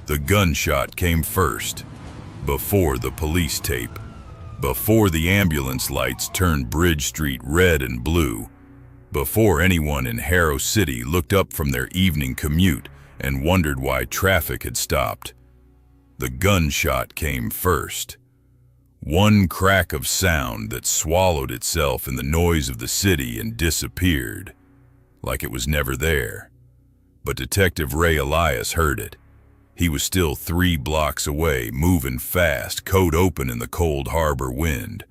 The gunshot came first, before the police tape, before the ambulance lights turned Bridge Street red and blue, before anyone in Harrow City looked up from their evening commute and wondered why traffic had stopped. The gunshot came first. One crack of sound that swallowed itself in the noise of the city and disappeared, like it was never there. But Detective Ray Elias heard it. He was still 3 blocks away, moving fast, coat open in the cold harbor wind,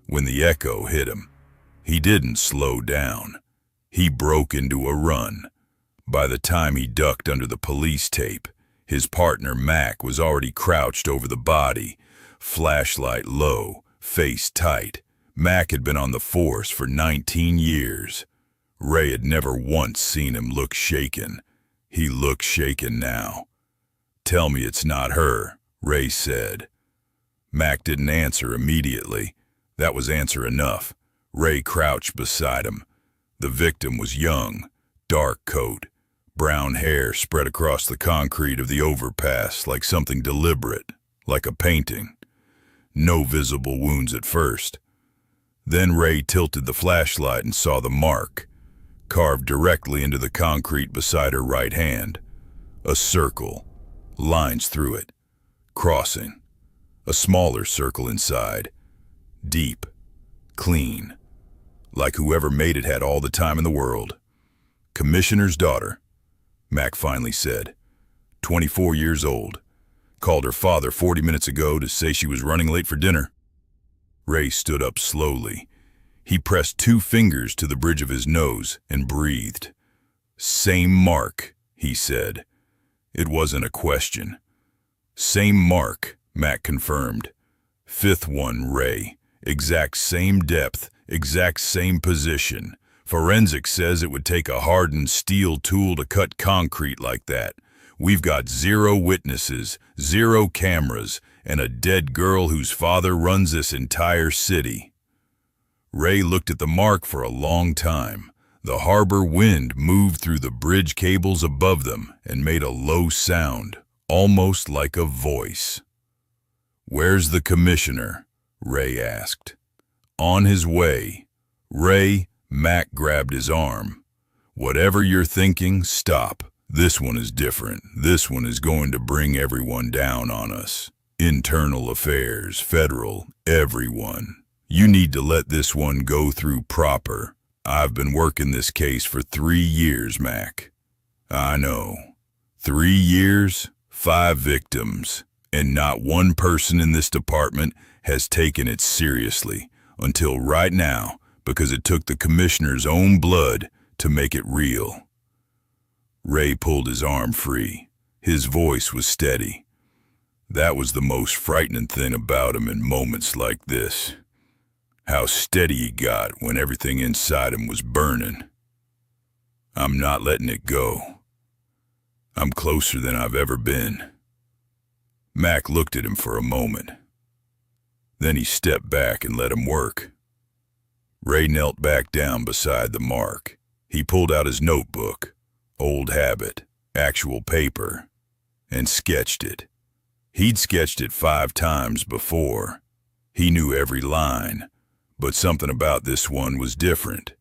when the echo hit him. He didn't slow down. He broke into a run. By the time he ducked under the police tape, his partner Mac was already crouched over the body, flashlight low, face tight. Mac had been on the force for 19 years. Ray had never once seen him look shaken. He looked shaken now. "Tell me it's not her," Ray said. Mac didn't answer immediately. That was answer enough. Ray crouched beside him. The victim was young, dark coat, brown hair spread across the concrete of the overpass like something deliberate, like a painting. No visible wounds at first. Then Ray tilted the flashlight and saw the mark, carved directly into the concrete beside her right hand. A circle, lines through it, crossing. A smaller circle inside, deep, clean, like whoever made it had all the time in the world. "Commissioner's daughter," Mac finally said. 24 years old. Called her father 40 minutes ago to say she was running late for dinner. Ray stood up slowly. He pressed 2 fingers to the bridge of his nose and breathed. "Same mark," he said. It wasn't a question. "Same mark," Mac confirmed. "5th one, Ray. Exact same depth, exact same position. Forensics says it would take a hardened steel tool to cut concrete like that. We've got 0 witnesses, 0 cameras, and a dead girl whose father runs this entire city." Ray looked at the mark for a long time. The harbor wind moved through the bridge cables above them and made a low sound, almost like a voice. "Where's the commissioner?" Ray asked. "On his way." "Ray," Mac grabbed his arm. "Whatever you're thinking, stop. This one is different. This one is going to bring everyone down on us. Internal affairs, federal, everyone. You need to let this one go through proper. I've been working this case for 3 years, Mac." "I know. 3 years, 5 victims, and not one person in this department has taken it seriously until right now, because it took the commissioner's own blood to make it real." Ray pulled his arm free. His voice was steady. That was the most frightening thing about him in moments like this. How steady he got when everything inside him was burning. "I'm not letting it go. I'm closer than I've ever been." Mac looked at him for a moment. Then he stepped back and let him work. Ray knelt back down beside the mark. He pulled out his notebook, old habit, actual paper, and sketched it. He'd sketched it 5 times before. He knew every line, but something about this one was different.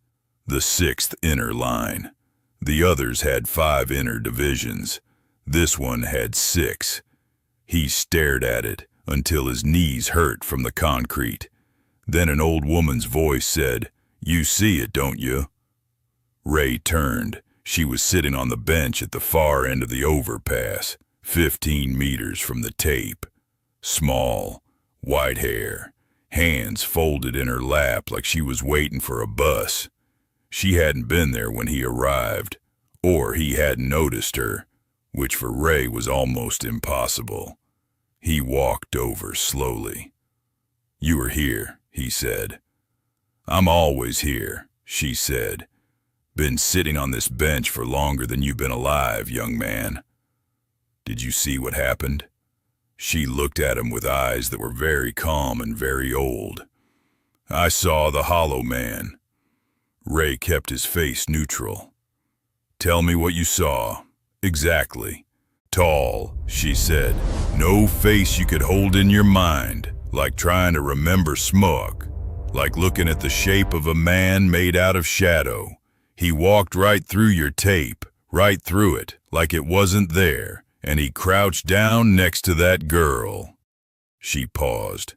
The 6th inner line. The others had 5 inner divisions. This one had 6. He stared at it until his knees hurt from the concrete. Then an old woman's voice said, "You see it, don't you?" Ray turned. She was sitting on the bench at the far end of the overpass, 15 meters from the tape. Small, white hair, hands folded in her lap like she was waiting for a bus. She hadn't been there when he arrived, or he hadn't noticed her, which for Ray was almost impossible. He walked over slowly. "You were here," he said. "I'm always here," she said. "Been sitting on this bench for longer than you've been alive, young man." "Did you see what happened?" She looked at him with eyes that were very calm and very old. "I saw the Hollow Man." Ray kept his face neutral. "Tell me what you saw, exactly." Tall, she said. No face you could hold in your mind, like trying to remember smog, like looking at the shape of a man made out of shadow. He walked right through your tape, right through it, like it wasn't there, and he crouched down next to that girl. She paused.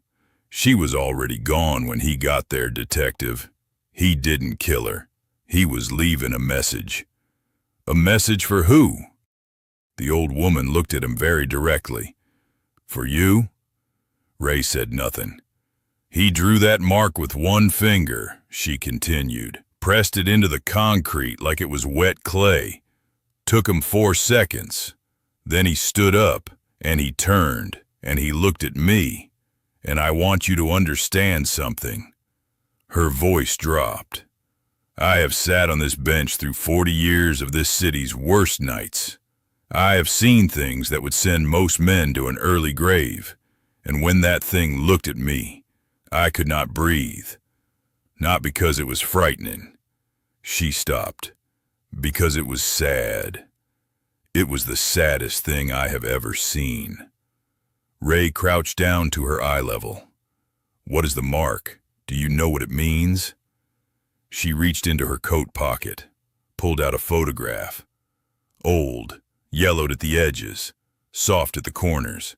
She was already gone when he got there, detective. He didn't kill her. He was leaving a message. A message for who? The old woman looked at him very directly. For you? Ray said nothing. He drew that mark with one finger, she continued, pressed it into the concrete like it was wet clay. Took him 4 seconds. Then he stood up, and he turned, and he looked at me. And I want you to understand something. Her voice dropped. I have sat on this bench through 40 years of this city's worst nights. I have seen things that would send most men to an early grave, and when that thing looked at me, I could not breathe. Not because it was frightening. She stopped. Because it was sad. It was the saddest thing I have ever seen. Ray crouched down to her eye level. What is the mark? Do you know what it means? She reached into her coat pocket, pulled out a photograph. Old, yellowed at the edges, soft at the corners.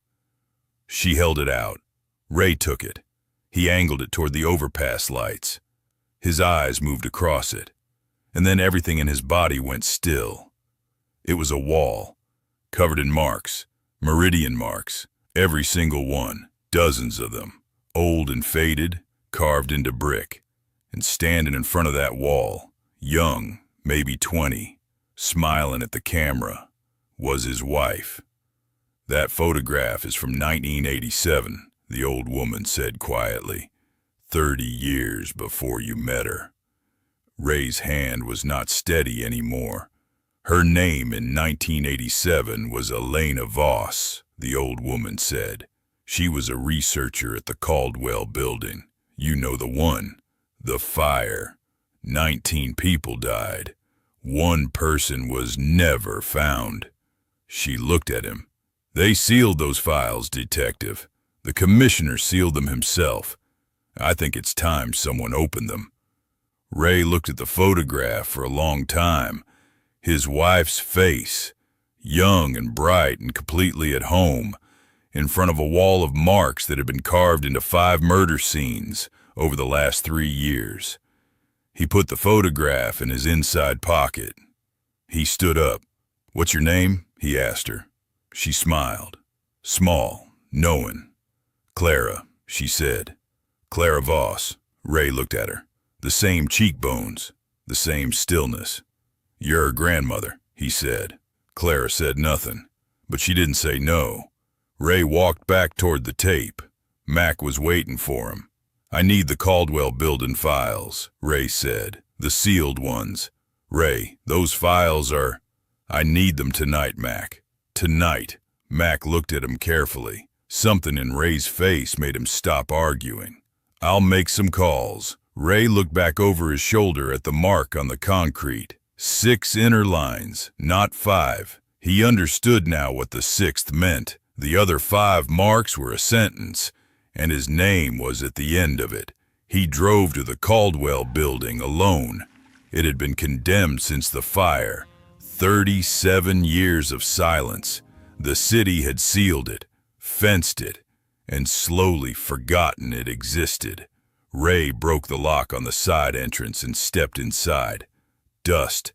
She held it out. Ray took it. He angled it toward the overpass lights. His eyes moved across it, and then everything in his body went still. It was a wall, covered in marks, meridian marks, every single one, dozens of them, old and faded, carved into brick. And standing in front of that wall, young, maybe 20, smiling at the camera, was his wife. That photograph is from 1987, the old woman said quietly. 30 years before you met her. Ray's hand was not steady anymore. Her name in 1987 was Elena Voss, the old woman said. She was a researcher at the Caldwell building. You know the one. The fire. 19 people died. 1 person was never found. She looked at him. They sealed those files, detective. The commissioner sealed them himself. I think it's time someone opened them. Ray looked at the photograph for a long time. His wife's face, young and bright and completely at home, in front of a wall of marks that had been carved into 5 murder scenes over the last 3 years. He put the photograph in his inside pocket. He stood up. What's your name? He asked her. She smiled. Small, knowing. Clara, she said. Clara Voss. Ray looked at her. The same cheekbones, the same stillness. You're her grandmother, he said. Clara said nothing, but she didn't say no. Ray walked back toward the tape. Mac was waiting for him. I need the Caldwell building files, Ray said. The sealed ones. Ray, those files are... I need them tonight, Mac. Tonight. Mac looked at him carefully. Something in Ray's face made him stop arguing. I'll make some calls. Ray looked back over his shoulder at the mark on the concrete. 6 inner lines, not 5. He understood now what the 6th meant. The other 5 marks were a sentence, and his name was at the end of it. He drove to the Caldwell building alone. It had been condemned since the fire. 37 years of silence. The city had sealed it, fenced it, and slowly forgotten it existed. Ray broke the lock on the side entrance and stepped inside. Dust,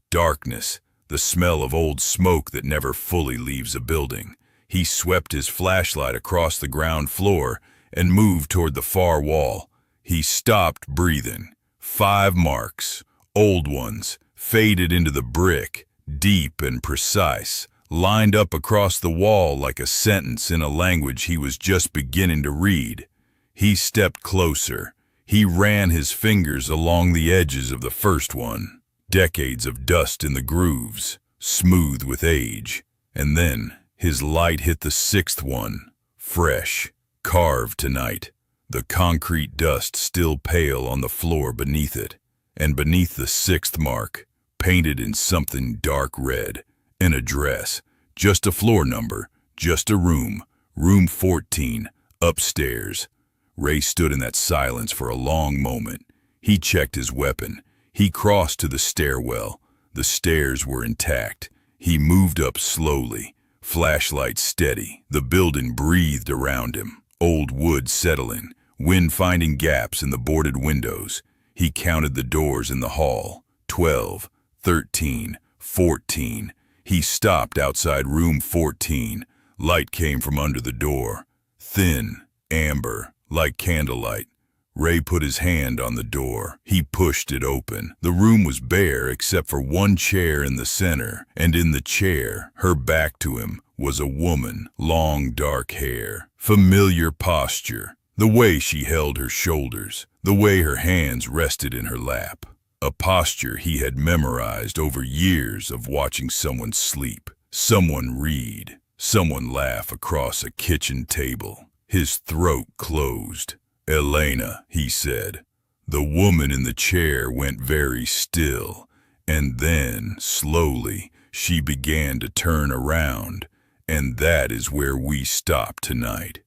darkness, the smell of old smoke that never fully leaves a building. He swept his flashlight across the ground floor and moved toward the far wall. He stopped breathing. 5 marks, old ones, faded into the brick, deep and precise, lined up across the wall like a sentence in a language he was just beginning to read. He stepped closer. He ran his fingers along the edges of the first one. Decades of dust in the grooves, smooth with age. And then his light hit the 6th one, fresh, carved tonight. The concrete dust still pale on the floor beneath it. And beneath the 6th mark, painted in something dark red, an address, just a floor number, just a room. Room 14, upstairs. Ray stood in that silence for a long moment. He checked his weapon. He crossed to the stairwell. The stairs were intact. He moved up slowly, flashlight steady. The building breathed around him. Old wood settling, wind finding gaps in the boarded windows. He counted the doors in the hall. 12, 13, 14. He stopped outside room 14. Light came from under the door. Thin, amber, like candlelight. Ray put his hand on the door. He pushed it open. The room was bare except for one chair in the center, and in the chair, her back to him, was a woman, long dark hair, familiar posture, the way she held her shoulders, the way her hands rested in her lap. A posture he had memorized over years of watching someone sleep, someone read, someone laugh across a kitchen table. His throat closed. "Elena," he said. The woman in the chair went very still, and then, slowly, she began to turn around, and that is where we stop tonight.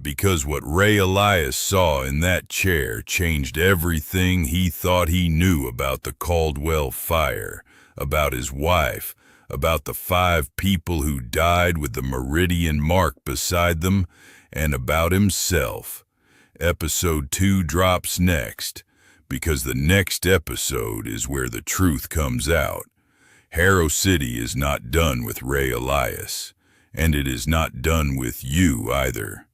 Because what Ray Elias saw in that chair changed everything he thought he knew about the Caldwell fire, about his wife, about the 5 people who died with the meridian mark beside them, and about himself. Episode 2 drops next, because the next episode is where the truth comes out. Harrow City is not done with Ray Elias, and it is not done with you either.